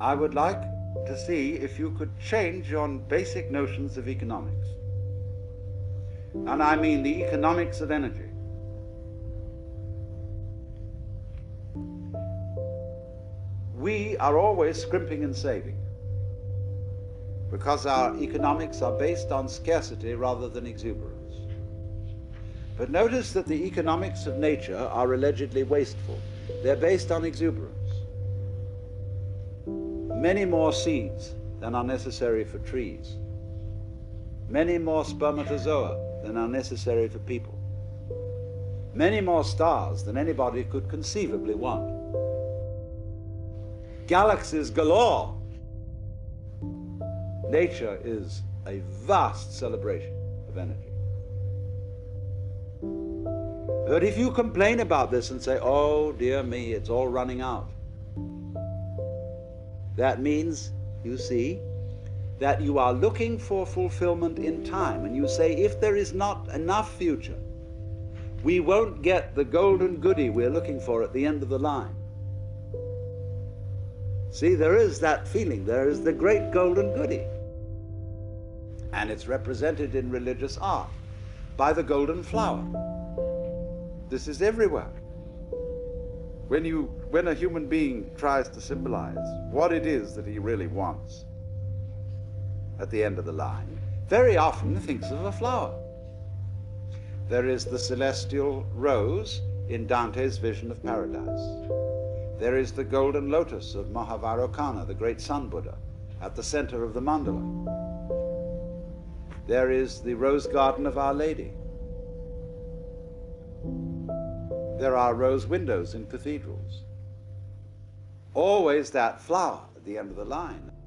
I would like to see if you could change your basic notions of economics. And I mean the economics of energy. We are always scrimping and saving because our economics are based on scarcity rather than exuberance. But notice that the economics of nature are allegedly wasteful. They're based on exuberance. Many more seeds than are necessary for trees. Many more spermatozoa than are necessary for people. Many more stars than anybody could conceivably want. Galaxies galore. Nature is a vast celebration of energy. But if you complain about this and say, oh dear me, it's all running out, that means, you see, that you are looking for fulfillment in time, and you say, if there is not enough future, we won't get the golden goody we're looking for at the end of the line. See, there is that feeling, there is the great golden goody. And it's represented in religious art by the golden flower. This is everywhere. When a human being tries to symbolize what it is that he really wants at the end of the line, very often thinks of a flower. There is the celestial rose in Dante's Vision of Paradise. There is the golden lotus of Mahavairocana, the great sun Buddha, at the center of the mandala. There is the rose garden of Our Lady. There are rose windows in cathedrals. Always that flower at the end of the line.